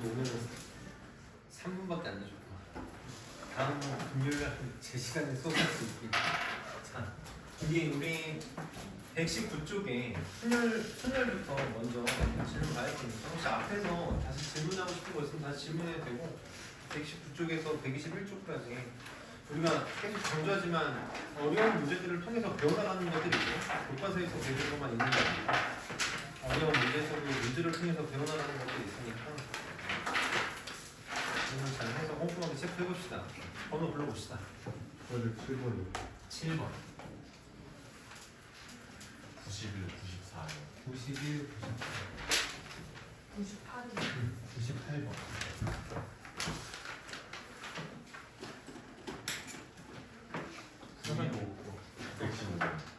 오늘은 3분밖에 안 되죠. 다음 금요일날 제 시간에 수업할 수 있게. 자, 이게 우리 119쪽에 순열부터 먼저 질문 봐야 되니까 혹시 앞에서 다시 질문하고 싶은 거 있으면 다시 질문해도 되고 119쪽에서 121쪽까지 우리가 계속 강조하지만 어려운 문제들을 통해서 배워나가는 것들이 있고 교과서에서 배우는 것만 있는 게 아니라 어려운 문제에서도 문제를 통해서 배워나가는 것들이 있으니까 질문 잘 해서 꼼꼼하게 체크해봅시다. 번호 불러봅시다. 저를 7번이요. 7번 91, 94요. 91, 98번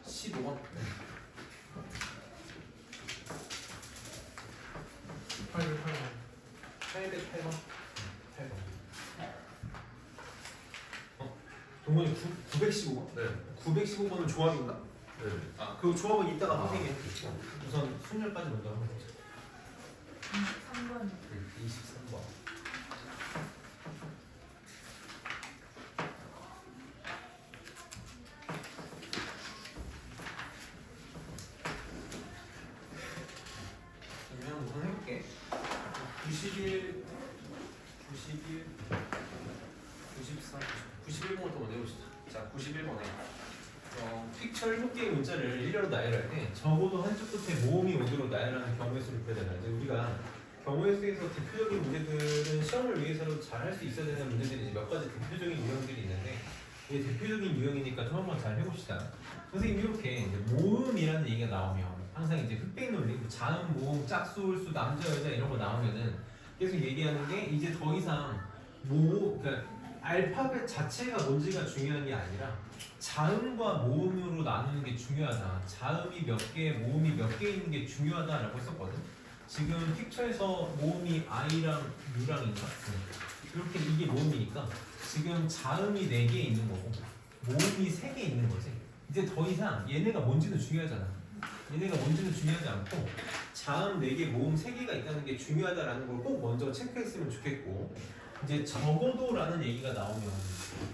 15번 808번 8번 동원이 915번? 네. 915번은 조합인가? 네. 아, 그 조합은 이따가 선생님이 해주시고 우선 순열까지 먼저 한번 보자. 23번 23번 그러면 우선 해볼게. 91, 94, 91번부터 먼저 해봅시다. 자, 91번에 픽처 7개의 문자를 일렬로 나열할 때 적어도 한쪽 끝에 모음이 오도록 나열하는 경우의 수를 구해야 되나. 이제 우리가 경우의 수에서 대표적인 문제들은 시험을 위해서도 잘 할 수 있어야 되는 문제들이 이제 몇 가지 대표적인 유형들이 있는데 이게 대표적인 유형이니까 좀 한번 잘 해봅시다. 선생님 이렇게 이제 모음이라는 얘기가 나오면 항상 이제 흑백 논리, 자음, 모음, 짝수, 홀수, 남자, 여자 이런 거 나오면은 계속 얘기하는 게 이제 더 이상 그러니까 알파벳 자체가 뭔지가 중요한 게 아니라 자음과 모음으로 나누는 게 중요하다. 자음이 몇 개, 모음이 몇 개 있는 게 중요하다라고 했었거든. 지금 픽처에서 모음이 I랑 U랑인가? 이렇게 이게 모음이니까 지금 자음이 4개 있는 거고 모음이 3개 있는 거지. 이제 더 이상 얘네가 뭔지는 중요하잖아. 얘네가 뭔지는 중요하지 않고 자음 4개, 모음 3개가 있다는 게 중요하다라는 걸 꼭 먼저 체크했으면 좋겠고 이제 적어도라는 얘기가 나오면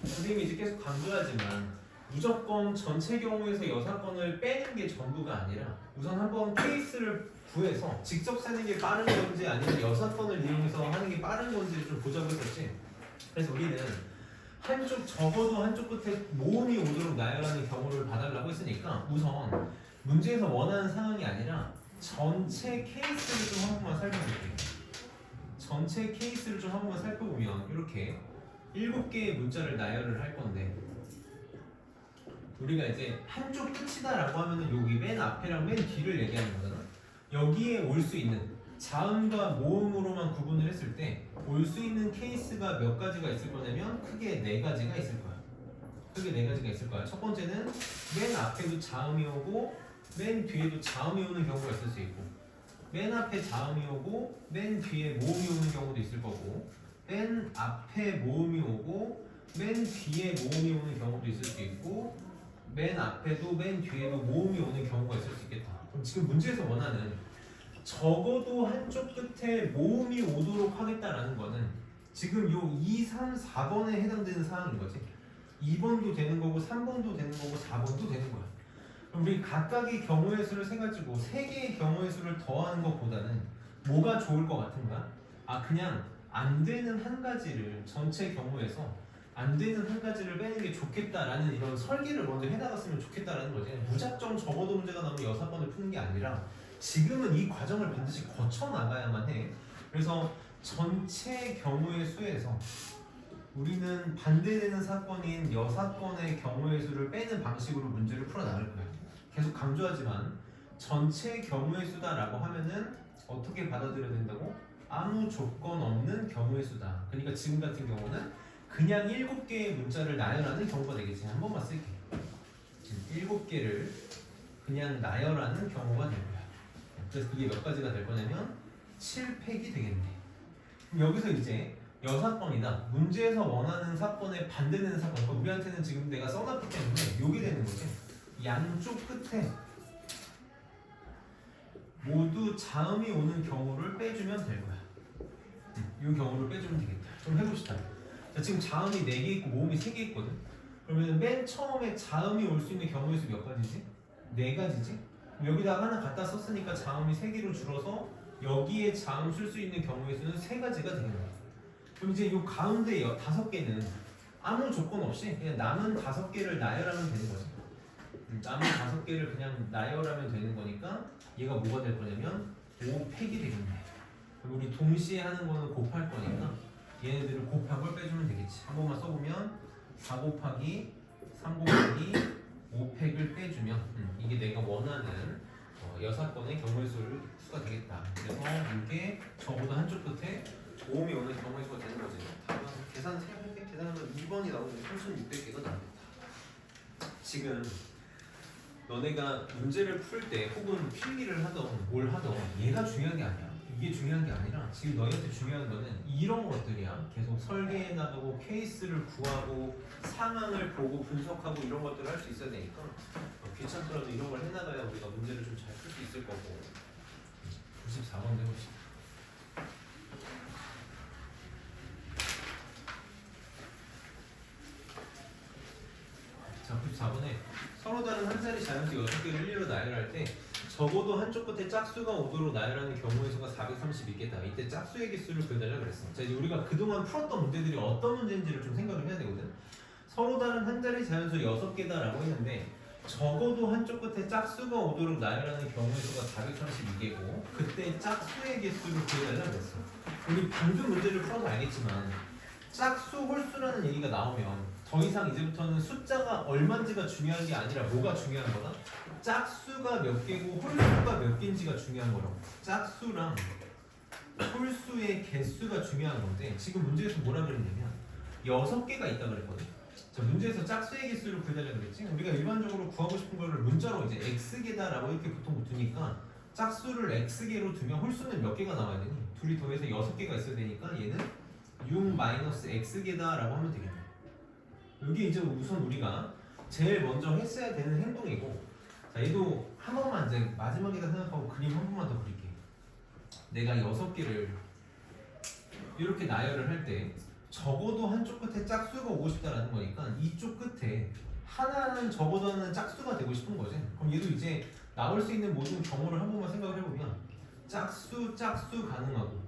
선생님이 이제 계속 강조하지만 무조건 전체 경우에서 여사건을 빼는 게 전부가 아니라 우선 한번 케이스를 구해서 직접 쓰는 게 빠른 건지 아니면 여사건을 이용해서 하는 게 빠른 건지를 좀 보자고 했었지. 그래서 우리는 적어도 한쪽 끝에 모음이 오도록 나열하는 경우를 봐달라고 했으니까 우선 문제에서 원하는 상황이 아니라 전체 케이스를 좀 한 번만 살펴볼게요. 전체 케이스를 좀 한 번만 살펴보면 이렇게 7개의 문자를 나열을 할 건데 우리가 이제 한쪽 끝이다라고 하면은 여기 맨 앞이랑 맨 뒤를 얘기하는 거잖아. 여기에 올 수 있는 자음과 모음으로만 구분을 했을 때 올 수 있는 케이스가 몇 가지가 있을 거냐면 크게 4가지가 있을 거야. 크게 4가지가 있을 거야. 첫 번째는 맨 앞에도 자음이 오고 맨 뒤에도 자음이 오는 경우가 있을 수 있고 맨 앞에 자음이 오고 맨 뒤에 모음이 오는 경우도 있을 거고 맨 앞에 모음이 오고 맨 뒤에 모음이 오는 경우도 있을 수 있고 맨 앞에도 맨 뒤에도 모음이 오는 경우가 있을 수 있겠다. 그럼 지금 문제에서 원하는 적어도 한쪽 끝에 모음이 오도록 하겠다라는 거는 지금 요 2, 3, 4번에 해당되는 사항인 거지. 2번도 되는 거고 3번도 되는 거고 4번도 되는 거야. 그럼 우리 각각의 경우의 수를 세가지고 3개의 경우의 수를 더하는 것보다는 뭐가 좋을 것 같은가? 그냥 안 되는 한 가지를 전체 경우에서 안 되는 한 가지를 빼는 게 좋겠다라는 이런 설계를 먼저 해나갔으면 좋겠다라는 거지. 무작정 적어도 문제가 나오면 6번을 푸는 게 아니라 지금은 이 과정을 반드시 거쳐 나가야만 해. 그래서 전체 경우의 수에서 우리는 반대되는 사건인 여사건의 경우의 수를 빼는 방식으로 문제를 풀어 나갈 거예요. 계속 강조하지만 전체 경우의 수다라고 하면은 어떻게 받아들여야 된다고? 아무 조건 없는 경우의 수다. 그러니까 지금 같은 경우는 그냥 7개의 문자를 나열하는 경우가 되겠지. 한 번만 쓸게. 7개를 그냥 나열하는 경우가 될 거야. 그래서 그게 몇 가지가 될 거냐면 7팩이 되겠네. 그럼 여기서 이제 여사건이다. 문제에서 원하는 사건에 반대되는 사건. 그러니까 우리한테는 지금 내가 써놨기 때문에 요게 되는 거지. 양쪽 끝에 모두 자음이 오는 경우를 빼주면 될 거야. 이 경우를 빼주면 되겠다. 좀 해봅시다. 자, 지금 자음이 4개 있고 모음이 3개 있거든. 그러면 맨 처음에 자음이 올 수 있는 경우의 수 몇 가지지? 4가지지. 여기다가 하나 갖다 썼으니까 자음이 3개로 줄어서 여기에 자음 쓸 수 있는 경우의 수는 3가지가 되는 거야. 그럼 이제 이 가운데 5개는 아무 조건 없이 그냥 남은 5개를 나열하면 되는 거지. 남은 5개를 그냥 나열하면 되는 거니까 얘가 뭐가 될 거냐면 5팩이 되겠네. 그럼 우리 동시에 하는 거는 곱할 거니까 얘네들을 곱한 걸 빼주면 되겠지. 한 번만 써보면 4 곱하기 3 곱하기 5팩을 빼주면 이게 내가 원하는 6건의 경우의 수가 되겠다. 그래서 이게 적어도 한쪽 끝에 모음이 오는 경우의 수가 되는 거지. 답은 계산 3개 계산하면 2번이 나오는데 3600개가 나옵니다. 지금 너네가 문제를 풀 때 혹은 필기를 하던 뭘 하던 얘가 중요한 게 아니야. 이게 중요한 게 아니라 지금 너희한테 중요한 거는 이런 것들이야. 계속 설계해 나가고 케이스를 구하고 상황을 보고 분석하고 이런 것들을 할 수 있어야 되니까 귀찮더라도 이런 걸 해나가야 우리가 문제를 좀 잘 풀 수 있을 거고. 94번 해봅시다. 자, 94번에 서로 다른 한 자리 자연수 6개를 일일로 나열할 때 적어도 한쪽 끝에 짝수가 오도록 나열하는 경우의 수가 432개다. 이때 짝수의 개수를 구해달라 그랬어. 자, 이제 우리가 그동안 풀었던 문제들이 어떤 문제인지를 좀 생각을 해야 되거든. 서로 다른 한 자리 자연수 6개다라고 했는데 적어도 한쪽 끝에 짝수가 오도록 나열하는 경우의 수가 432개고 그때 짝수의 개수를 구해달라 그랬어. 우리 방금 문제를 풀어서 알겠지만 짝수 홀수라는 얘기가 나오면 더 이상 이제부터는 숫자가 얼마인지가 중요한 게 아니라 뭐가 중요한 거다? 짝수가 몇 개고 홀수가 몇 개인지가 중요한 거라고. 짝수랑 홀수의 개수가 중요한 건데 지금 문제에서 뭐라 그랬냐면 6개가 있다 그랬거든. 자, 문제에서 짝수의 개수를 구해달라고 그랬지. 우리가 일반적으로 구하고 싶은 거를 문자로 이제 x개다라고 이렇게 보통 두니까 짝수를 x개로 두면 홀수는 몇 개가 나와야 되니? 둘이 더해서 6개가 있어야 되니까 얘는 6-x개다라고 하면 되겠네. 여기 이제 우선 우리가 제일 먼저 했어야 되는 행동이고, 자, 얘도 한 번만 이제 마지막에다 생각하고 그림 한 번만 더 그릴게. 내가 6개를 이렇게 나열을 할 때 적어도 한쪽 끝에 짝수가 오고 싶다라는 거니까 이쪽 끝에 하나는 적어도 하나는 짝수가 되고 싶은 거지. 그럼 얘도 이제 나올 수 있는 모든 경우를 한 번만 생각을 해보면 짝수 가능하고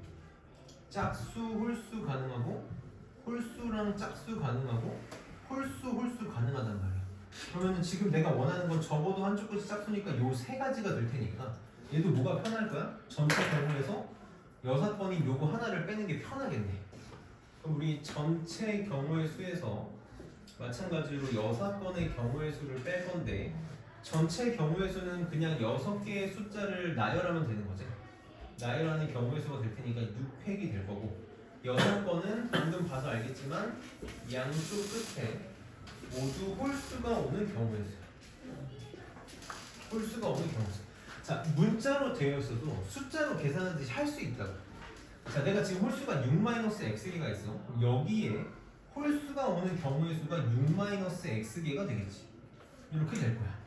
짝수 홀수 가능하고 홀수랑 짝수 가능하고 홀수 가능하단 말이야. 그러면은 지금 내가 원하는 건 적어도 한쪽 끝이 짝수니까 요 3가지가 될 테니까 얘도 뭐가 편할 거야? 전체 경우에서 6번인 요거 하나를 빼는 게 편하겠네. 그럼 우리 전체 경우의 수에서 마찬가지로 6건의 경우의 수를 뺄 건데 전체 경우의 수는 그냥 6개의 숫자를 나열하면 되는 거지. 나열하는 경우의 수가 될 테니까 6획이 될 거고 6건은 방금 봐서 알겠지만 양쪽 끝에 모두 홀수가 오는 경우의 수. 홀수가 오는 경우의 수. 자, 문자로 되어 있어도 숫자로 계산하듯이 할 수 있다고. 자, 내가 지금 홀수가 6-x개가 있어. 여기에 홀수가 오는 경우의 수가 6-x개가 되겠지. 이렇게 될 거야.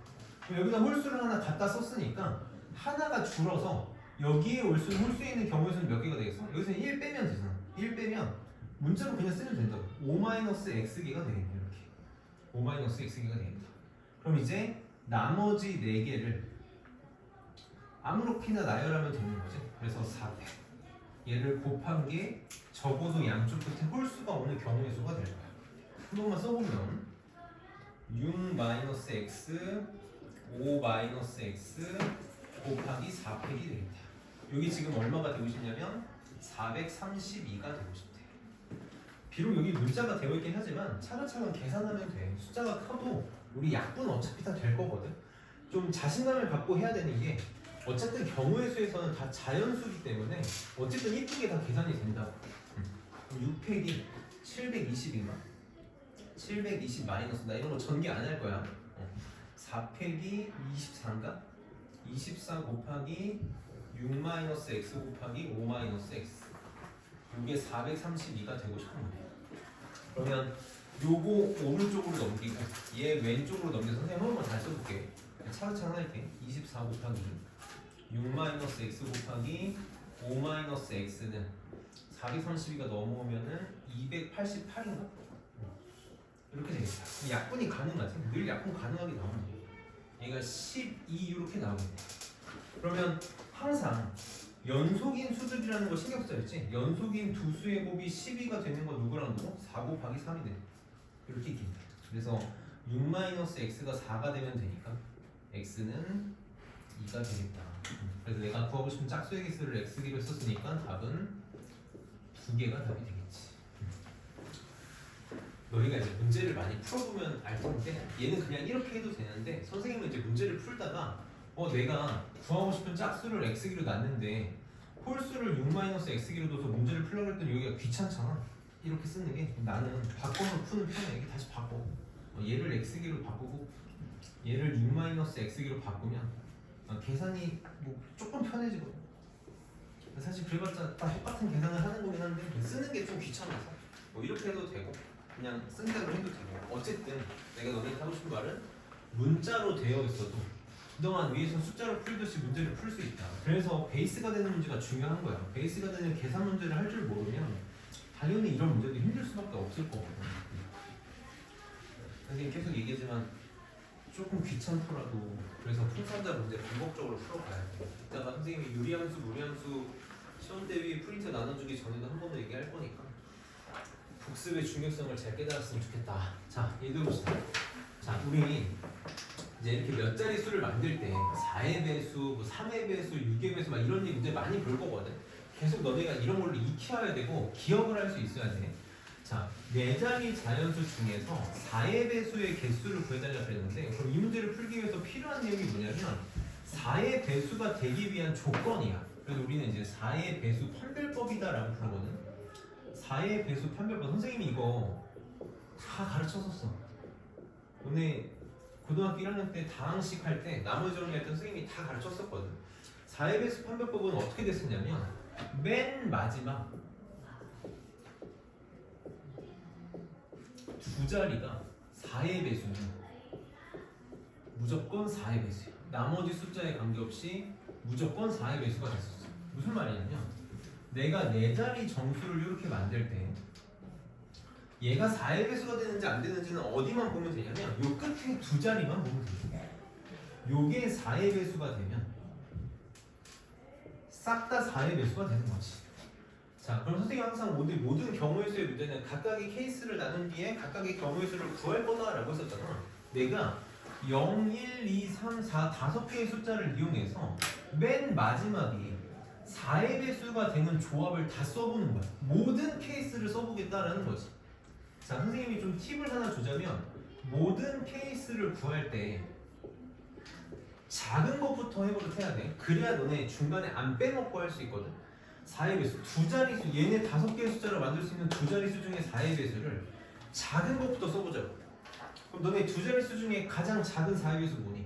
그럼 여기다 홀수를 하나 갖다 썼으니까 하나가 줄어서 여기에 올 수는 홀수에 있는 경우의 수는 몇 개가 되겠어? 여기서는 1 빼면 되잖아. 1 빼면 문자로 그냥 쓰면 된다고. 5-x개가 되겠네. 이렇게 5-x개가 되겠다. 그럼 이제 나머지 4개를 아무렇게나 나열하면 되는 거지. 그래서 4팩 얘를 곱한 게 적어도 양쪽 끝에 홀수가 오는 경우의 수가 될 거야. 한 번만 써보면 6-x 5-x 곱하기 4팩이 되겠다. 여기 지금 얼마가 되고 싶냐면 432가 되고 싶대. 비록 여기 문자가 되어 있긴 하지만 차근차근 계산하면 돼. 숫자가 커도 우리 약분 어차피 다 될 거거든. 좀 자신감을 갖고 해야 되는 게 어쨌든 경우의 수에서는 다 자연수기 때문에 어쨌든 이쁘게 다 계산이 된다고. 6팩이 720인가? 720 마이너스 나 이런 거 전개 안 할 거야. 4팩이 24인가? 24 곱하기 6-x 곱하기 5-x 이게 432가 되고 싶은 거예요. 그러면 요거 오른쪽으로 넘기고 얘 왼쪽으로 넘겨서 선생님 한 번만 다시 써볼게. 차근차근 할게. 24 곱하기 6-x 곱하기 5-x는 432가 넘어오면은 288인가? 이렇게 되겠다. 약분이 가능하지. 늘 약분 가능하게 나오는 거야. 얘가 12 이렇게 나오겠네. 그러면 항상 연속인 수들이라는 거 신경 써야지. 연속인 두 수의 곱이 12가 되는 건 누구랑 누구? 4 곱하기 3이 돼. 이렇게 있겠네. 그래서 6-x가 4가 되면 되니까 x는 2가 되겠다. 그래서 내가 구하고 싶은 짝수의 개수를 x기로 썼으니까 답은 2개가 답이 되겠지. 너희가 이제 문제를 많이 풀어보면 알 텐데 얘는 그냥 이렇게 해도 되는데 선생님은 이제 문제를 풀다가 내가 구하고 싶은 짝수를 x기로 놨는데 홀수를 6-x기로 둬서 문제를 풀려고 했더니 여기가 귀찮잖아. 이렇게 쓰는 게 나는 바꿔서 푸는 편이야. 이게 다시 바꿔. 얘를 x기로 바꾸고 얘를 6-x기로 바꾸면 계산이 뭐 조금 편해지거든. 사실 그래봤자 다 똑같은 계산을 하는 거긴 한데 쓰는 게 좀 귀찮아서 이렇게 해도 되고 그냥 쓴 대로 해도 되고 어쨌든 내가 너네한테 하고 싶은 말은 문자로 되어 있어도 그동안 위에서 숫자로 풀듯이 문제를 풀 수 있다. 그래서 베이스가 되는 문제가 중요한 거야. 베이스가 되는 계산 문제를 할 줄 모르면 당연히 이런 문제도 힘들 수밖에 없을 거거든. 선생님 계속 얘기하지만 조금 귀찮더라도 그래서 풍산자 문제 반복적으로 풀어가야 돼. 이따가 선생님이 유리함수, 무리함수 시험 대비 프린트 나눠주기 전에도 한 번 더 얘기할 거니까 복습의 중요성을 잘 깨달았으면 좋겠다. 자, 예를 들어봅시다. 자, 우리 이제 이렇게 몇 자리 수를 만들 때 4의 배수, 뭐 3의 배수, 6의 배수 막 이런 문제 많이 볼 거거든. 계속 너네가 이런 걸로 익혀야 되고 기억을 할 수 있어야 돼. 자, 4자리 자연수 중에서 4의 배수의 개수를 구해달라 그랬는데 그럼 이 문제를 풀기 위해서 필요한 내용이 뭐냐면 4의 배수가 되기 위한 조건이야. 그래서 우리는 이제 4의 배수 판별법이다 라고 부르거든. 4의 배수 판별법. 선생님이 이거 다 가르쳤었어. 오늘 고등학교 1학년 때 다항식 할 때 나머지 정리할 때 선생님이 다 가르쳤었거든. 4의 배수 판별법은 어떻게 됐었냐면 맨 마지막 두 자리가 4의 배수는 무조건 4의 배수야. 나머지 숫자에 관계없이 무조건 4의 배수가 됐었어. 무슨 말이냐면 내가 4자리 정수를 이렇게 만들 때 얘가 4의 배수가 되는지 안 되는지는 어디만 보면 되냐면 요 끝에 두 자리만 보면 돼. 요게 4의 배수가 되면 싹 다 4의 배수가 되는 거지. 자, 그럼 선생님 항상 모든 경우의 수의 문제는 각각의 케이스를 나눈 뒤에 각각의 경우의 수를 구할 거다라고 했었잖아. 내가 0, 1, 2, 3, 4 5개의 숫자를 이용해서 맨 마지막에 4의 배수가 되는 조합을 다 써보는 거야. 모든 케이스를 써보겠다라는 거지. 자, 선생님이 좀 팁을 하나 주자면 모든 케이스를 구할 때 작은 것부터 해버릇 해야 돼. 그래야 너네 중간에 안 빼먹고 할 수 있거든. 4의 배수, 두 자리수, 얘네 5개의 숫자로 만들 수 있는 두 자리수 중에 4의 배수를 작은 것부터 써보자고. 그럼 너네 두 자리수 중에 가장 작은 4의 배수 뭐니?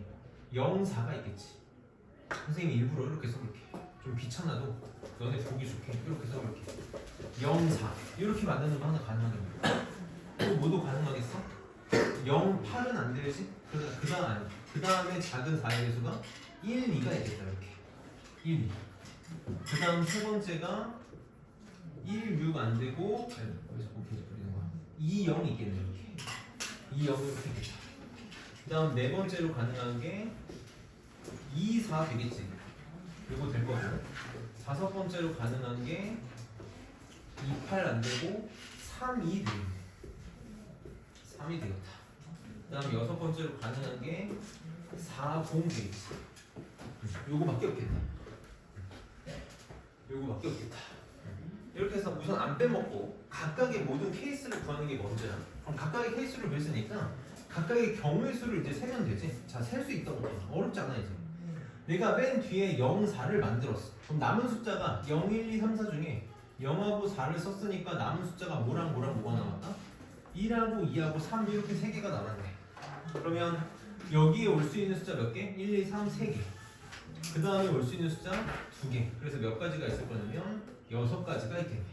0, 4가 있겠지. 선생님이 일부러 이렇게 써볼게. 좀 귀찮아도 너네 보기 좋게 이렇게 써볼게. 0, 4 이렇게 만드는 거 하나 가능하겠네. 또 뭐도 가능하겠어? 0, 8은 안 되지? 그 다음에 작은 4의 배수가 1, 2가 있겠다. 이렇게 1, 2. 그 다음 세 번째가 1, 6 안 되고 왜 자꾸 계속 그리는 거야? 2, 0 있겠네. 이렇게 2, 0 이렇게 있겠다. 그 다음 네 번째로 가능한 게 2, 4 되겠지. 이거 될 거고. 다섯 번째로 가능한 게 2, 8 안 되고 3, 2 되겠네. 3이 되겠다. 그 다음 여섯 번째로 가능한 게 4, 0 되겠지. 요거밖에 없겠다. 요거밖에 없겠다. 이렇게 해서 우선 안 빼먹고 각각의 모든 케이스를 구하는 게 먼저야. 그럼 각각의 케이스를 구했으니까 각각의 경우의 수를 이제 세면 되지. 자, 셀 수 있다고. 어렵지 않아 이제. 내가 맨 뒤에 0, 4를 만들었어. 그럼 남은 숫자가 0, 1, 2, 3, 4 중에 0하고 4를 썼으니까 남은 숫자가 뭐랑 뭐가 남았다? 1하고 2하고 3 이렇게 3개가 남았네. 그러면 여기에 올 수 있는 숫자 몇 개? 1, 2, 3, 3개. 그 다음에 올 수 있는 숫자 2개. 그래서 몇 가지가 있을 거냐면 6가지가 있겠네.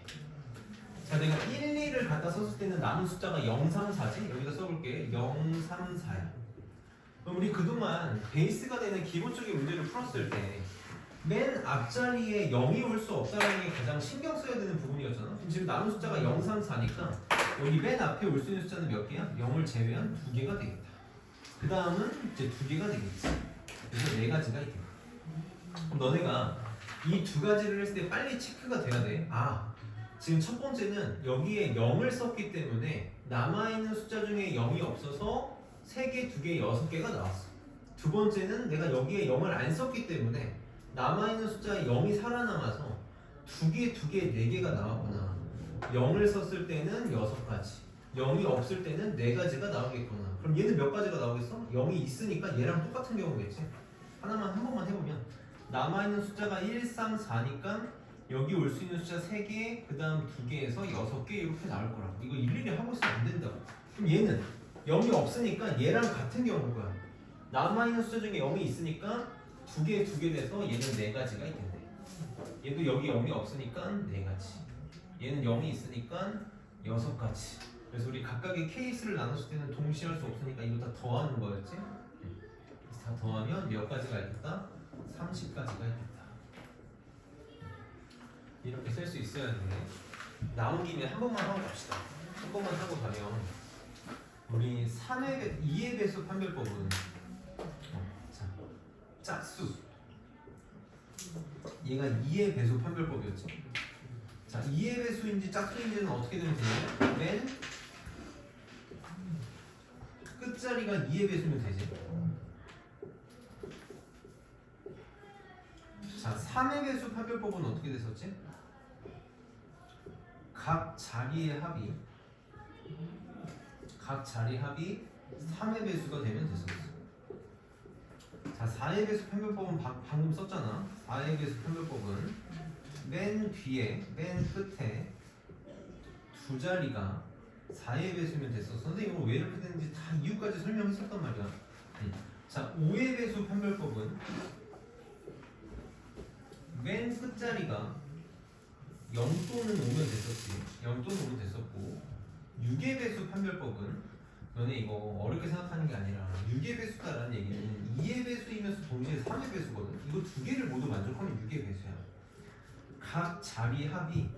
자, 내가 1, 2를 갖다 썼을 때는 남은 숫자가 0, 3, 4지? 여기다 써볼게. 0, 3, 4야. 그럼 우리 그동안 베이스가 되는 기본적인 문제를 풀었을 때 맨 앞자리에 0이 올 수 없다는 게 가장 신경 써야 되는 부분이었잖아. 지금 남은 숫자가 0, 3, 4니까 여기 맨 앞에 올 수 있는 숫자는 몇 개야? 0을 제외한 2개가 되겠다. 그 다음은 이제 2개가 되겠지. 그래서 4가지가 있겠다. 그럼 너네가 이 2가지를 했을 때 빨리 체크가 돼야 돼. 아, 지금 첫 번째는 여기에 0을 썼기 때문에 남아있는 숫자 중에 0이 없어서 3개, 2개, 6개가 나왔어. 두 번째는 내가 여기에 0을 안 썼기 때문에 남아있는 숫자에 0이 살아남아서 2개, 2개, 4개가 나왔구나. 0을 썼을 때는 6가지, 0이 없을 때는 4가지가 나오겠구나. 그럼 얘는 몇 가지가 나오겠어? 0이 있으니까 얘랑 똑같은 경우겠지. 하나만 한 번만 해보면 남아있는 숫자가 1, 3, 4니까 여기 올 수 있는 숫자 3개, 그 다음 2개에서 6개 이렇게 나올 거라고. 이거 일일이 하고 있으면 안 된다고. 그럼 얘는 0이 없으니까 얘랑 같은 경우인 거야. 남아있는 숫자 중에 0이 있으니까 2개, 2개 돼서 얘는 4가지가 있겠네. 얘도 여기 0이 없으니까 4가지. 얘는 0이 있으니까 6가지. 그래서 우리 각각의 케이스를 나눴을 때는 동시에 할 수 없으니까 이거 다 더하는 거였지? 그래서 다 더하면 몇 가지가 있겠다? 30가지가 있겠다. 이렇게 쓸 수 있어야 돼. 나온 김에 한 번만 하고 갑시다. 한 번만 하고 가면 우리 2의 배수 판별법은 짝수, 얘가 2의 배수 판별법이었지. 자, 2의 배수인지 짝수인지는 어떻게 되면 되냐? 맨 끝자리가 2의 배수면 되지. 자, 3의 배수 판별법은 어떻게 됐었지? 각 자리 합이 3의 배수가 되면 됐었어. 자, 4의 배수 판별법은 방금 썼잖아. 4의 배수 판별법은 맨 뒤에, 맨 끝에 두 자리가 4의 배수면 됐어. 선생님은 왜 이렇게 되는지 다 이유까지 설명했었단 말이야. 자, 5의 배수 판별법은 맨 끝자리가 0 또는 5면 됐었지. 0 또는 5면 됐었고, 6의 배수 판별법은 너네 이거 어렵게 생각하는 게 아니라 6의 배수다라는 얘기는 2의 배수이면서 동시에 3의 배수거든. 이거 두 개를 모두 만족하면 6의 배수야. 각 자리 합이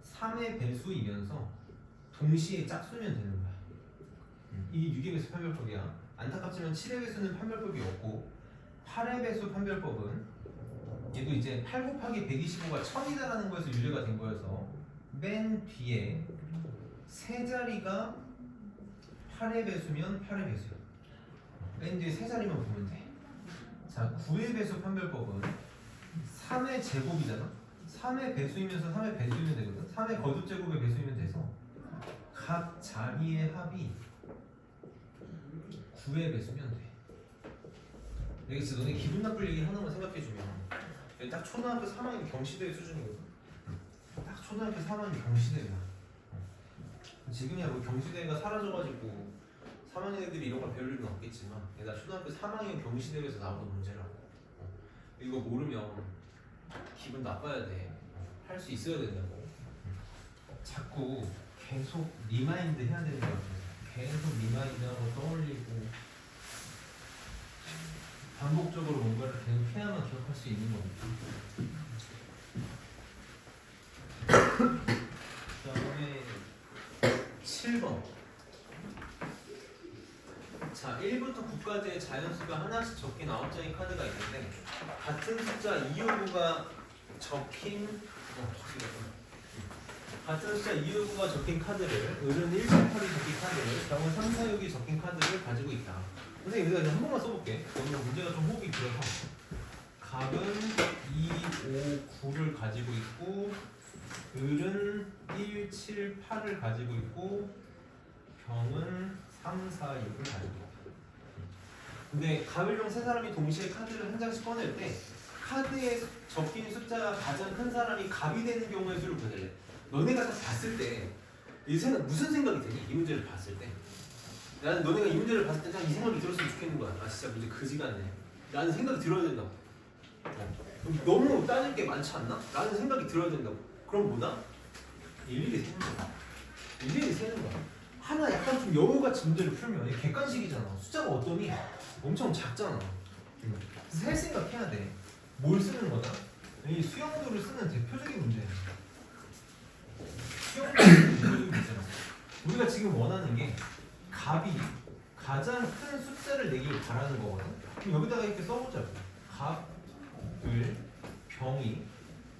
3의 배수이면서 동시에 짝수면 되는 거야. 이게 6의 배수 판별법이야. 안타깝지만 7의 배수는 판별법이 없고, 8의 배수 판별법은 얘도 이제 8 곱하기 125가 1000이다라는 거에서 유래가 된 거여서 맨 뒤에 세 자리가 8의 배수면 8의 배수야. 맨 뒤에 세 자리만 보면 돼. 자, 9의 배수 판별법은 3의 제곱이잖아. 3의 배수이면서 3의 배수이면 되거든. 3의 거듭 제곱의 배수이면 돼서 각 자리의 합이 9의 배수면 돼. 내가 진짜 너네 기분 나쁠 얘기 하나만 생각해주면 딱 초등학교 3학년 경시대 수준이거든. 딱 초등학교 3학년 경시대야. 지금이야 뭐 경시대가 사라져가지고 3학년 애들이 이런 걸 배울 일은 없겠지만 나 초등학교 3학년 경시대에서 나오는 문제라고. 이거 모르면 기분 나빠야 돼. 할 수 있어야 된다고. 자꾸 계속 리마인드 해야 되는 거 같아. 계속 리마인드하고 떠올리고 반복적으로 뭔가를 계속 해야만 기억할 수 있는 거니까. 그 다음에 7번. 자, 1부터 9까지의 자연수가 하나씩 적힌 9장의 카드가 있는데 같은 숫자 2, 5, 9가 적힌 같은 숫자 2, 5, 9가 적힌 카드를 을은 1, 7, 8이 적힌 카드를 병은 3, 4, 6이 적힌 카드를 가지고 있다. 선생님 여기다 한 번만 써볼게. 오늘 문제가 좀 호흡이 길어서 갑은 2, 5, 9를 가지고 있고 을은 1, 7, 8을 가지고 있고 병은 3, 4, 6을 가지고 있다. 근데 갑을병 세 사람이 동시에 카드를 한 장씩 꺼낼 때 카드에 적힌 숫자가 가장 큰 사람이 갑이 되는 경우의 수를 구해달래. 너네가 딱 봤을 때 이 생각 무슨 생각이 드니? 이 문제를 봤을 때 나는 너네가 이 문제를 봤을 때 딱 이 생각이 들었으면 좋겠는 거야. 아 진짜 문제 그지 같네 라는 생각이 들어야 된다고. 너무 따질 게 많지 않나? 라는 생각이 들어야 된다고. 그럼 뭐다? 일일이 세는 거야. 일일이 세는 거야. 하나 약간 좀 여우같이 문제를 풀면 객관식이잖아. 숫자가 어떠니? 엄청 작잖아. 잘 생각해야 돼. 뭘 쓰는 거다? 이 수영도를 쓰는 대표적인 문제야. 수영도를 쓰는 대표적인 문제잖아. 우리가 지금 원하는 게 값이 가장 큰 숫자를 내길 바라는 거거든. 그럼 여기다가 이렇게 써보자고. 값을 병이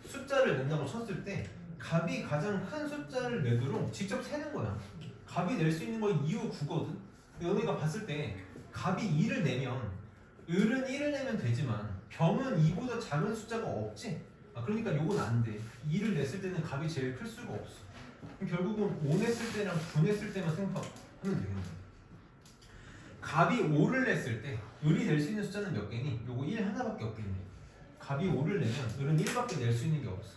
숫자를 낸다고 쳤을 때 값이 가장 큰 숫자를 내도록 직접 세는 거야. 값이 낼 수 있는 건 2, 5, 9거든. 너네가 봤을 때 값이 2를 내면 을은 1을 내면 되지만 병은 2보다 작은 숫자가 없지. 그러니까 요건 안 돼. 2를 냈을 때는 값이 제일 클 수가 없어. 그럼 결국은 5 냈을 때랑 9 냈을 때만 생각하면 되는 거야. 값이 5를 냈을 때 을이 낼 수 있는 숫자는 몇 개니? 요거 1 하나밖에 없겠네. 값이 5를 내면 을은 1밖에 낼 수 있는 게 없어.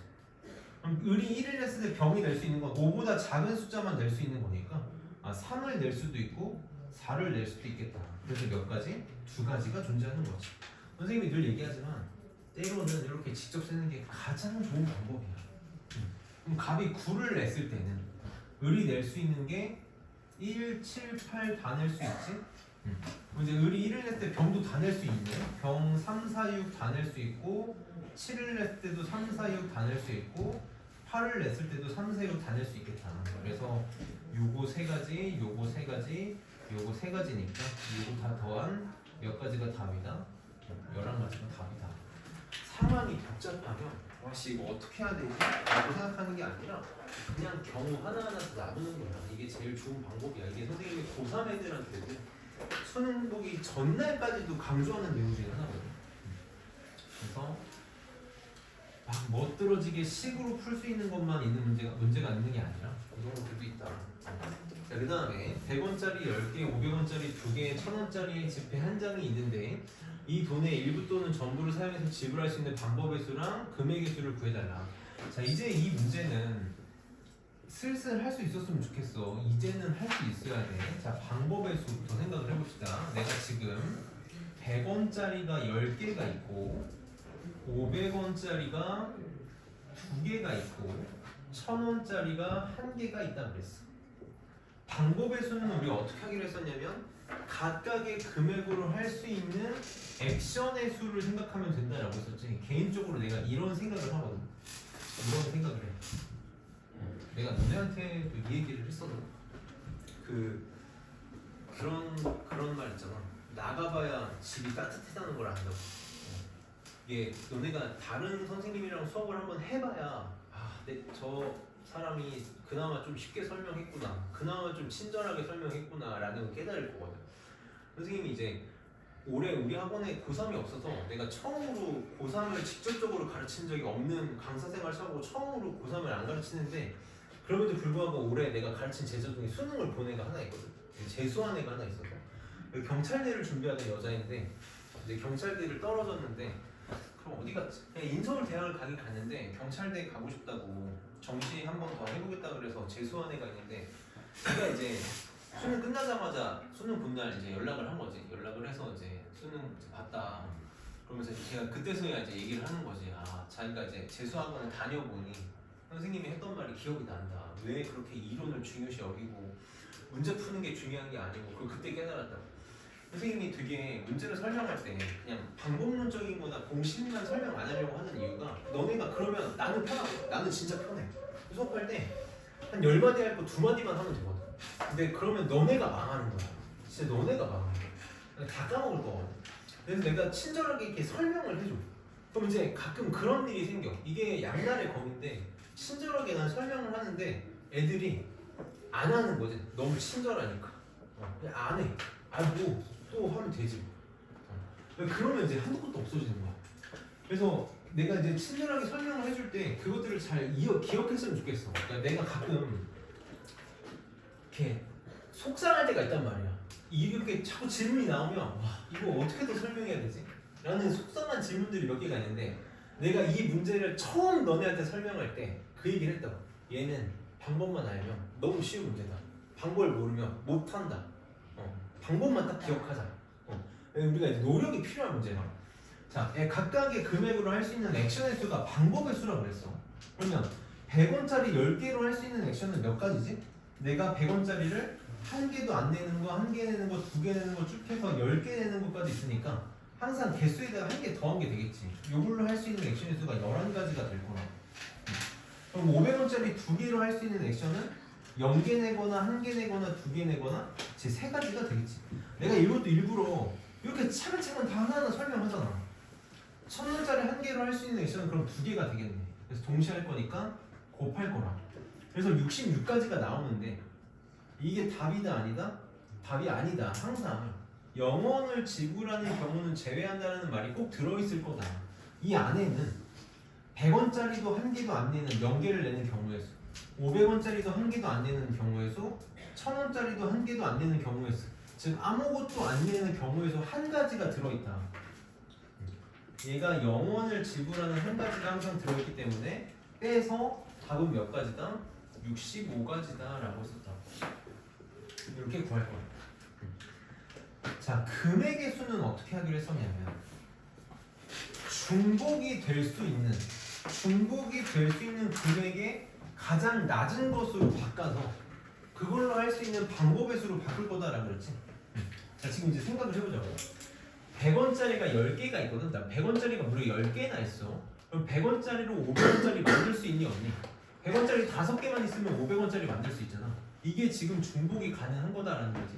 그럼 을이 1을 냈을 때 병이 낼 수 있는 건 5보다 작은 숫자만 낼 수 있는 거니까 3을 낼 수도 있고 4를 낼 수도 있겠다. 그래서 몇 가지? 2가지가 존재하는 거지. 선생님이 늘 얘기하지만 때로는 이렇게 직접 쓰는 게 가장 좋은 방법이야. 그럼 값이 9를 냈을 때는 을이 낼 수 있는 게 1, 7, 8 다 낼 수 있지? 이제 을이 1을 냈을 때 병도 다 낼 수 있네. 병 3, 4, 6 다 낼 수 있고 7을 냈을 때도 3, 4, 6 다 낼 수 있고 8을 냈을 때도 3, 4, 6 다 낼 수 있겠다. 그래서 요거 세 가지, 요거 세 가지, 요거 세 가지니까 요거 다 더한 몇 가지가 답이다? 11가지가 답이다. 상황이 복잡하면 와씨 이거 어떻게 해야 되지? 라고 생각하는 게 아니라 그냥 경우 하나하나 나누는 거야. 이게 제일 좋은 방법이야. 이게 선생님이 고3 애들한테도 수능 보기 전날까지도 강조하는 내용 중에 하나거든. 그래서 막 멋들어지게 식으로 풀 수 있는 것만 있는 문제가 있는 게 아니라 이런 것들도 있다. 자, 그 다음에 100원짜리 10개, 500원짜리 2개, 1000원짜리 지폐 한 장이 있는데 이 돈의 일부 또는 전부를 사용해서 지불할 수 있는 방법의 수랑 금액의 수를 구해달라. 자, 이제 이 문제는 슬슬 할 수 있었으면 좋겠어. 이제는 할 수 있어야 돼. 자, 방법의 수부터 생각을 해봅시다. 내가 지금 100원짜리가 10개가 있고 500원짜리가 2개가 있고 1000원짜리가 1개가 있다 그랬어. 방법의 수는 우리 어떻게 하기로 했었냐면 각각의 금액으로 할 수 있는 액션의 수를 생각하면 된다라고 했었지. 개인적으로 내가 이런 생각을 하거든. 이런 생각을 해. 내가 너네한테도 이 얘기를 했었거든. 그런 말 있잖아. 나가봐야 집이 따뜻하다는 걸 안다고. 이게 너네가 다른 선생님이랑 수업을 한번 해봐야 저 사람이 그나마 좀 쉽게 설명했구나, 그나마 좀 친절하게 설명했구나 라는 걸 깨달을 거거든. 선생님이 이제 올해 우리 학원에 고3이 없어서 내가 처음으로 고3을 직접적으로 가르친 적이 없는 강사 생활 하고 처음으로 고3을 안 가르치는데 그럼에도 불구하고 올해 내가 가르친 제자 중에 수능을 본 애가 하나 있거든. 재수한 애가 하나 있어서 경찰대를 준비하는 여자인데 이제 경찰대를 떨어졌는데 그럼 어디 갔지? 그냥 인서울 대학을 가긴 갔는데 경찰대 가고 싶다고 정시 한 번 더 해보겠다 그래서 재수한 애가 있는데 걔가 이제 수능 끝나자마자 수능 본날 이제 연락을 한 거지. 연락을 해서 이제 수능 이제 봤다. 그러면서 제가 그때서야 이제 얘기를 하는 거지. 자기가 이제 재수학원을 다녀보니 선생님이 했던 말이 기억이 난다. 왜 그렇게 이론을 중요시 여기고 문제 푸는 게 중요한 게 아니고 그때 깨달았다. 선생님이 되게 문제를 설명할 때 그냥 방법론적인 거나 공식만 설명 안 하려고 하는 이유가 너네가 그러면 나는 편하고 나는 진짜 편해. 수업할 때 한 10마디 할 거 2마디만 하면 되거든. 근데 그러면 너네가 망하는 거야. 진짜 너네가 망하는 거야. 다 까먹을 거거든. 그래서 내가 친절하게 이렇게 설명을 해줘. 그럼 이제 가끔 그런 일이 생겨. 이게 양날의 검인데 친절하게 난 설명을 하는데 애들이 안 하는 거지. 너무 친절하니까. 그냥 안 해. 뭐 또 하면 되지. 그러면 이제 한도 끝도 없어지는 거야. 그래서 내가 이제 친절하게 설명을 해줄 때 그것들을 잘 기억했으면 좋겠어. 그러니까 내가 가끔 이렇게 속상할 때가 있단 말이야. 이렇게 자꾸 질문이 나오면 와 이거 어떻게 더 설명해야 되지? 라는 속상한 질문들이 몇 개가 있는데 내가 이 문제를 처음 너네한테 설명할 때 그 얘기를 했다고. 얘는 방법만 알면 너무 쉬운 문제다. 방법을 모르면 못한다. 방법만 딱 기억하자. 우리가 이제 노력이 필요한 문제야. 자, 각각의 금액으로 할 수 있는 액션의 수가 방법의 수라고 그랬어. 그러면 100원짜리 10개로 할 수 있는 액션은 몇 가지지? 내가 100원짜리를 1개도 안 내는 거, 1개 내는 거, 2개 내는 거 쭉 해서 10개 내는 것까지 있으니까 항상 개수에다가 한 개 더한 게 되겠지. 요걸로 할 수 있는 액션의 수가 11가지가 될 거라. 그럼 500원짜리 두 개로 할 수 있는 액션은 0개 내거나 1개 내거나 2개 내거나 제 3가지가 되겠지. 내가 이것도 일부러 이렇게 차근차근 다 하나하나 설명하잖아. 1000원짜리 한 개로 할 수 있는 액션은 그럼 2개가 되겠네. 그래서 동시에 할 거니까 곱할 거라. 그래서 66가지가 나오는데 이게 답이다 아니다? 답이 아니다. 항상 0원을 지불하는 경우는 제외한다는 말이 꼭 들어있을 거다. 이 안에는 100원짜리도 한 개도 안 내는 0개를 내는 경우의 수, 500원짜리도 한 개도 안 내는 경우의 수, 1000원짜리도 한 개도 안 내는 경우의 수, 즉 아무것도 안 내는 경우의 수 한 가지가 들어있다. 얘가 0원을 지불하는 한 가지가 항상 들어있기 때문에 빼서 답은 몇 가지다? 65가지다 라고 썼다. 이렇게 구할 거야. 자, 금액의 수는 어떻게 하기로 했었냐면 중복이 될 수 있는 금액의 가장 낮은 것으로 바꿔서 그걸로 할 수 있는 방법의 수로 바꿀 거다라고 그랬지. 자, 지금 이제 생각을 해보자고. 100원짜리가 10개가 있거든. 나 100원짜리가 무려 10개나 있어. 그럼 100원짜리로 500원짜리 만들 수 있니 없니? 100원짜리 5개만 있으면 500원짜리 만들 수 있잖아. 이게 지금 중복이 가능한 거다라는 거지.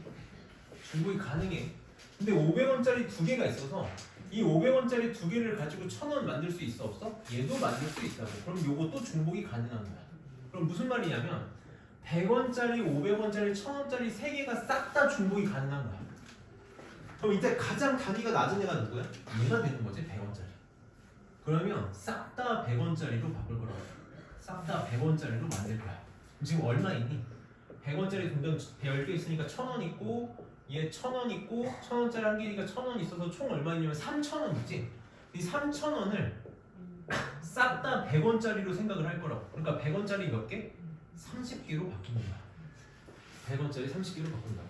중복이 가능해. 근데 500원짜리 2개가 있어서 이 500원짜리 2개를 가지고 1000원 만들 수 있어 없어? 얘도 만들 수 있다고. 그럼 요것도 중복이 가능한 거야. 그럼 무슨 말이냐면 100원짜리, 500원짜리, 1000원짜리 3개가 싹 다 중복이 가능한 거야. 그럼 이때 가장 단위가 낮은 애가 누구야? 얘가 되는 거지. 100원짜리. 그러면 싹 다 100원짜리로 바꿀 거라고. 싹 다 100원짜리로 만들 거야. 지금 얼마 있니? 100원짜리 동전 10개 있으니까 1000원 있고 얘 1000원 있고 1000원짜리 한 개니까 1000원 있어서 총 얼마 있냐면 3000원이지. 이 3000원을 싹 다 100원짜리로 생각을 할 거라고. 그러니까 100원짜리 몇 개? 30개로 바뀌는 거야. 100원짜리 30개로 바꾼다.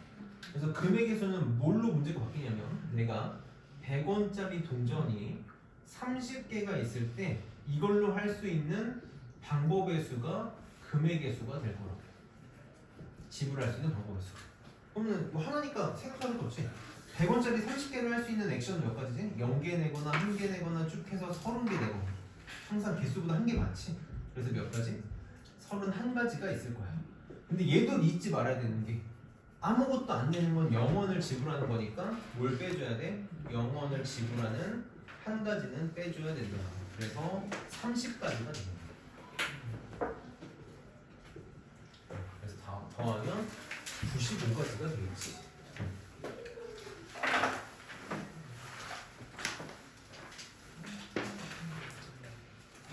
그래서 금액의 수는 뭘로 문제가 바뀌냐면 내가 100원짜리 동전이 30개가 있을 때 이걸로 할 수 있는 방법의 수가 금액의 수가 될 거라고. 지불할 수 있는 방법의 수. 그러면 뭐 하나니까 생각하는 거 없지. 100원짜리 30개를 할 수 있는 액션은 몇 가지지? 0개 내거나 1개 내거나 쭉 해서 30개 내거나. 항상 개수보다 한 개 많지. 그래서 몇 가지? 31가지가 있을 거야. 근데 얘도 잊지 말아야 되는 게 아무것도 안 내는 건 0원을 지불하는 거니까 뭘 빼줘야 돼? 0원을 지불하는 한 가지는 빼줘야 된다. 그래서 30가지가 됩니다. 그래서 더하면 95가지가 되겠지.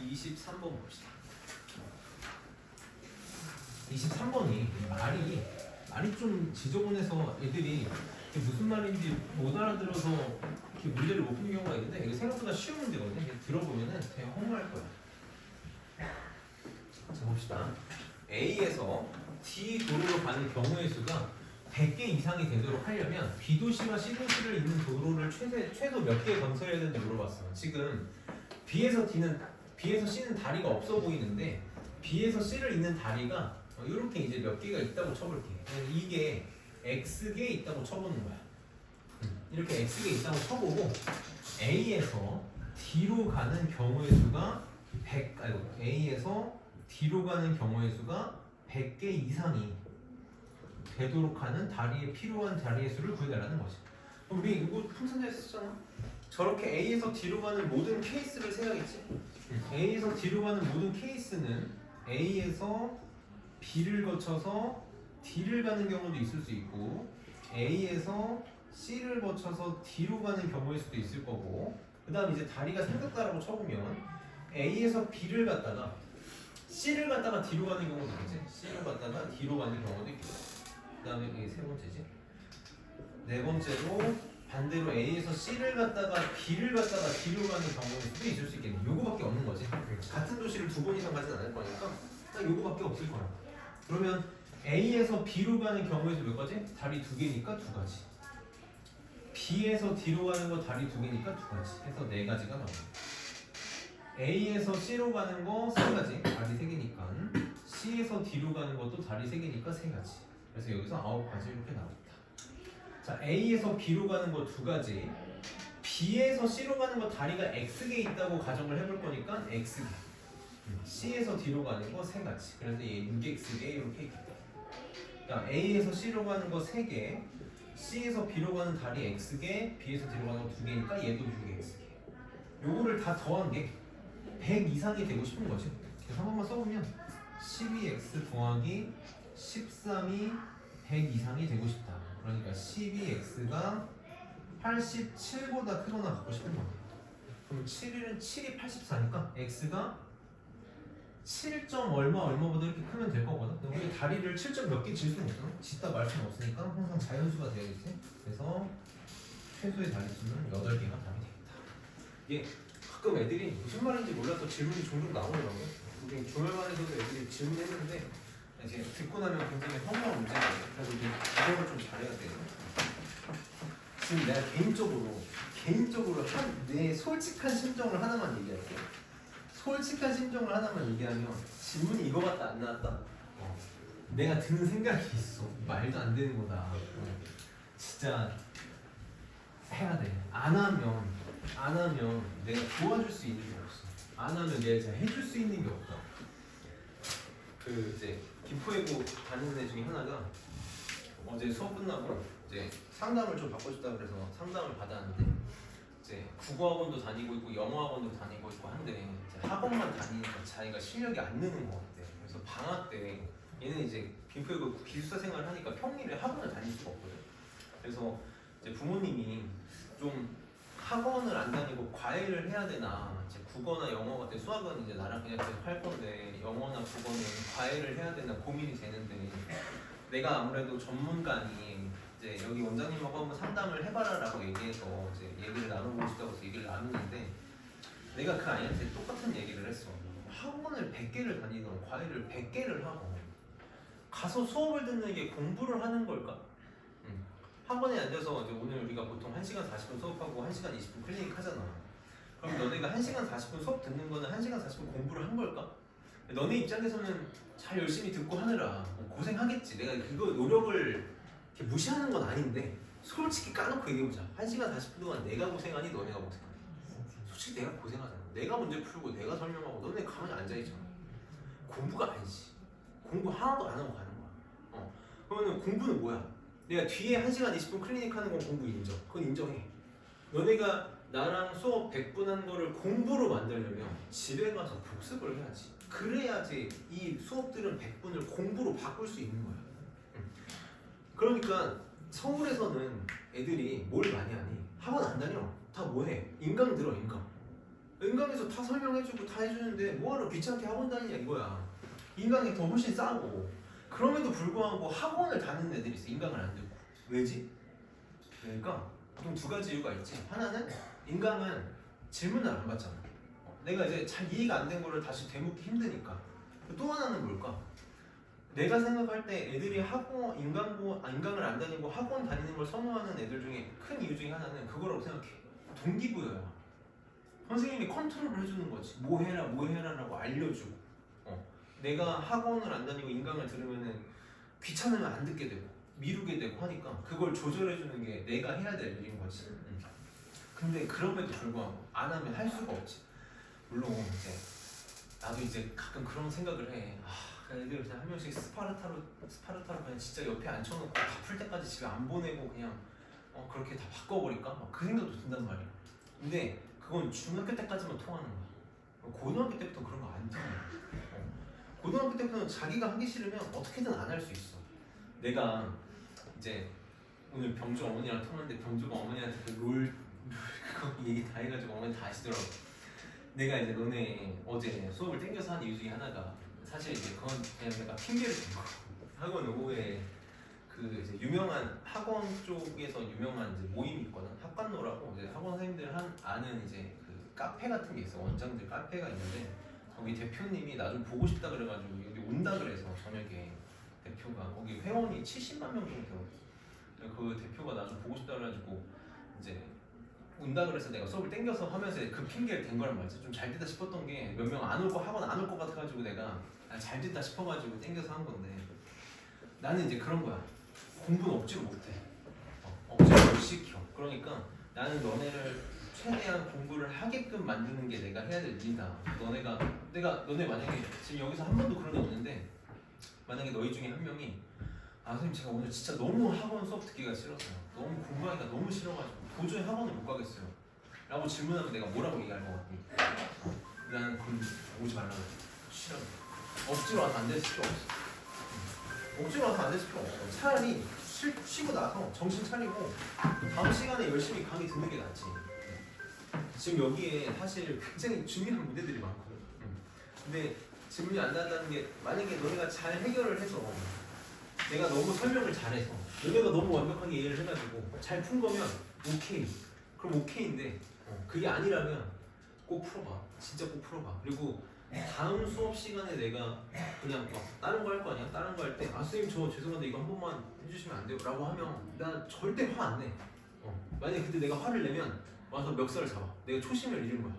(23번) 봅시다. 23번이 말이 좀 지저분해서 애들이 이게 무슨 말인지 못 알아들어서 이렇게 문제를 못 푸는 경우가 있는데 이게 생각보다 쉬운 문제거든요. 이게 들어보면은 되게 허무할 거야. 자, 봅시다. A에서 D 도로로 가는 경우의 수가 100개 이상이 되도록 하려면 B도시와 C도시를 잇는 도로를 최소 몇 개 건설해야 되는지 물어봤어. 지금 B에서 C는 다리가 없어 보이는데 B에서 C를 잇는 다리가 이렇게 이제 몇 개가 있다고 쳐볼게. 이게 X개 있다고 쳐보는 거야. 이렇게 X개 있다고 쳐보고 A에서 D로 가는 경우의 수가 A에서 D로 가는 경우의 수가 100개 이상이 되도록 하는 다리에 필요한 다리의 수를 구해달라는 거지. 우리 이거 풍선자에 썼잖아. 저렇게 A에서 D로 가는 모든 케이스를 생각했지. A에서 D로 가는 모든 케이스는 A에서 B를 거쳐서 D를 가는 경우도 있을 수 있고 A에서 C를 거쳐서 D로 가는 경우일 수도 있을 거고 그 다음 이제 다리가 생겼다라고 쳐보면 A에서 B를 갔다가 C를 갔다가 D로 가는 경우도 있겠지. C를 갔다가 D로 가는 경우도 있겠지. 그 다음에 이게 세 번째지. 네 번째로 반대로 A에서 C를 갔다가 B를 갔다가 D로 가는 경우일 수도 있을 수 있겠네. 요거밖에 없는 거지. 같은 도시를 2번 이상 가진 않을 거니까 딱 요거밖에 없을 거야. 그러면 A에서 B로 가는 경우의 수 몇 가지? 다리 2개니까 2가지. B에서 D로 가는 거 다리 2개니까 2가지. 해서 4가지가 나옵니다. A에서 C로 가는 거 3가지. 다리 3개니까. C에서 D로 가는 것도 다리 3개니까 3가지. 그래서 여기서 9가지 이렇게 나옵니다. 자, A에서 B로 가는 거 2가지. B에서 C로 가는 거 다리가 X개 있다고 가정을 해볼 거니까 X개. C에서 D로 가는 거 세 가지. 그래서 얘 6X개 이렇게 있겠다. 그러니까 A에서 C로 가는 거 3개, C에서 B로 가는 다리 X개, B에서 D로 가는 거 2개니까 얘도 6X개. 요거를 다 더한 게 100 이상이 되고 싶은 거지. 그래서 한 번만 써보면 12X 더하기 13이 100 이상이 되고 싶다. 그러니까 12X가 87보다 크거나 갖고 싶은 거야. 그럼 7이 84니까 X가 7. 얼마보다 이렇게 크면 될 거거든. 근데 우리 다리를 7점 몇 개 질 수는 없잖아. 짓다 말 수는 없으니까 항상 자연수가 되어야겠지. 그래서 최소의 다리수는 8개가 답이 되겠다. 이게 가끔 애들이 무슨 말인지 몰라서 질문이 종종 나오더라고. 우리 조별반에서도 애들이 질문했는데 이제 듣고 나면 굉장히 허무한 문제가 있어요. 그래서 우리 이걸 좀 잘해야 돼요. 지금 내가 개인적으로 내 솔직한 심정을 하나만 얘기할게. 솔직한 심정을 하나만 얘기하면 질문이 이거 같다 안 나왔다? 내가 드는 생각이 있어. 말도 안 되는 거다. 진짜 해야 돼. 안 하면 내가 도와줄 수 있는 게 없어. 안 하면 내가 진짜 해줄 수 있는 게 없다. 그 이제 김포예고 다니는 애 중에 하나가 어제 수업 끝나고 이제 상담을 좀 받고 싶다 그래서 상담을 받았는데 이제 국어학원도 다니고 있고 영어학원도 다니고 있고 한데 이제 학원만 다니니까 자기가 실력이 안 느는 것 같아. 그래서 방학 때 얘는 이제 김포예고 기숙사 생활을 하니까 평일에 학원을 다닐 수가 없거든. 그래서 이제 부모님이 좀 학원을 안 다니고 과외를 해야 되나, 이제 국어나 영어 같은 수학은 이제 나랑 그냥 계속 할 건데 영어나 국어는 과외를 해야 되나 고민이 되는데, 내가 아무래도 전문가 아닌 이제 여기 원장님하고 한번 상담을 해봐라라고 얘기해서 이제 얘기를 나눠보고 싶다고 해서 얘기를 나누는데, 내가 그 아이한테 똑같은 얘기를 했어. 학원을 100개를 다니던 과외를 100개를 하고 가서 수업을 듣는 게 공부를 하는 걸까? 학원에 앉아서 이제 오늘 우리가 보통 1시간 40분 수업하고 1시간 20분 클리닉 하잖아. 그럼 너네가 1시간 40분 수업 듣는 거는 1시간 40분 공부를 한 걸까? 너네 입장에서는 잘 열심히 듣고 하느라 고생하겠지. 내가 그거 노력을 이렇게 무시하는 건 아닌데 솔직히 까놓고 얘기해보자. 1시간 40분 동안 내가 고생하니 너네가 고생하니? 솔직히 내가 고생하잖아. 내가 문제 풀고 내가 설명하고 너네 가만히 앉아있잖아. 공부가 아니지. 공부 하나도 안 하고 가는 거야. 그러면 공부는 뭐야? 내가 뒤에 1시간 20분 클리닉 하는 건 공부 인정. 그건 인정해. 너네가 나랑 수업 100분 한 거를 공부로 만들려면 집에 가서 복습을 해야지. 그래야지 이 수업들은 100분을 공부로 바꿀 수 있는 거야. 그러니까 서울에서는 애들이 뭘 많이 하니? 학원 안 다녀. 다 뭐해? 인강 들어, 인강. 인강에서 다 설명해주고 다 해주는데 뭐하러 귀찮게 학원 다니냐 이거야. 인강이 더 훨씬 싸고. 그럼에도 불구하고 학원을 다니는 애들이 있어. 인강을 안 듣고. 왜지? 그러니까 보통 두 가지 이유가 있지. 하나는 인강은 질문을 안 받잖아. 내가 이제 잘 이해가 안 된 거를 다시 되묻기 힘드니까. 또 하나는 뭘까? 내가 생각할 때 애들이 인강을 안 다니고 학원 다니는 걸 선호하는 애들 중에 큰 이유 중에 하나는 그거라고 생각해. 동기부여야. 선생님이 컨트롤을 해주는 거지. 뭐 해라라고 알려주고. 내가 학원을 안 다니고 인강을 들으면은 귀찮으면 안 듣게 되고 미루게 되고 하니까 그걸 조절해주는 게 내가 해야 될 일인 거지. 근데 그럼에도 불구하고 안 하면 할 수가 없지. 물론 이제 나도 이제 가끔 그런 생각을 해. 애들 그냥 한 명씩 스파르타로 그냥 진짜 옆에 앉혀놓고 다 풀 때까지 집에 안 보내고 그냥 그렇게 다 바꿔버릴까? 막 그 생각도 든단 말이야. 근데 그건 중학교 때까지만 통하는 거야. 고등학교 때부터 그런 거 안 통해. 고등학교 때부터는 자기가 하기 싫으면 어떻게든 안 할 수 있어. 내가 이제 오늘 병주 어머니랑 통화했는데 병주가 어머니한테 그 그거 얘기 다 해가지고 어머니 다 아시더라고. 내가 이제 너네 어제 수업을 땡겨서 한 이유 중에 하나가 사실 이제 그건 그냥 내가 핑계를 댄 거. 학원 오후에 그 이제 유명한 학원 쪽에서 유명한 이제 모임이 있거든. 학관노라고 이제 학원 선생님들 아는 이제 그 카페 같은 게 있어. 원장들 카페가 있는데 거기 대표님이 나 좀 보고 싶다 그래가지고 여기 온다 그래서 저녁에 대표가 거기 회원이 70만 명 정도 돼요. 그 대표가 나 좀 보고 싶다 그래가지고 이제 온다 그래서 내가 수업을 땡겨서 하면서 그 핑계를 댄 거란 말이지. 좀 잘 됐다 싶었던 게 몇 명 안 올 거 학원 안 올 거 같아가지고 내가 잘 됐다 싶어가지고 땡겨서 한 건데, 나는 이제 그런 거야. 공부는 억지로 못해. 억지로 못 시켜. 그러니까 나는 너네를 최대한 공부를 하게끔 만드는 게 내가 해야 될 일이다. 너네 만약에 지금 여기서 한 번도 그런 애 없는데 만약에 너희 중에 한 명이 선생님 제가 오늘 진짜 너무 학원 수업 듣기가 싫었어요. 너무 공부하기가 너무 싫어가지고 도저히 학원을 못 가겠어요. 라고 질문하면 내가 뭐라고 얘기할 것 같니? 나는 그럼 오지 말라고. 싫어. 억지로 와서 안 됐을 필요 없어. 억지로 와서 안 됐을 필요 없어. 차라리 쉬고 나서 정신 차리고 다음 시간에 열심히 강의 듣는 게 낫지. 지금 여기에 사실 굉장히 중요한 문제들이 많거든. 근데 질문이 안 나온다는 게 만약에 너네가 잘 해결을 해서 내가 너무 설명을 잘해서 너네가 너무 완벽하게 이해를 해가지고 잘 푼 거면 오케이. 그럼 오케이인데 그게 아니라면 꼭 풀어봐. 진짜 꼭 풀어봐. 그리고 다음 수업 시간에 내가 그냥 막 다른 거 할 거 아니야? 다른 거 할 때 선생님 저 죄송한데 이거 한 번만 해주시면 안 돼요? 라고 하면 난 절대 화 안 내. 만약에 근데 내가 화를 내면 와서 멱살을 잡아. 내가 초심을 잃은 거야.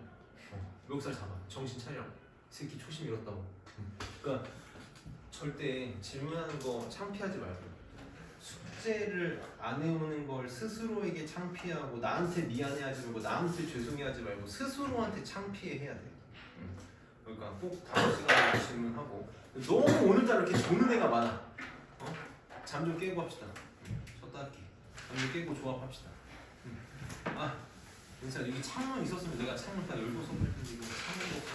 멱살 잡아. 정신 차리라고. 이 새끼 초심 잃었다고. 그러니까 절대 질문하는 거 창피하지 말고 숙제를 안 해오는 걸 스스로에게 창피하고 나한테 미안해하지 말고 나한테 죄송해하지 말고 스스로한테 창피해야 돼. 그러니까 꼭 다음 시간에 질문하고 너무 오늘따라 이렇게 조는 애가 많아. 잠 좀 깨고 합시다. 쳤다 할게. 잠 좀 깨고 조합합시다. 괜찮아. 여기 창문 있었으면 내가 창문 다 열고 썼을 텐데 이거 창문도 없어.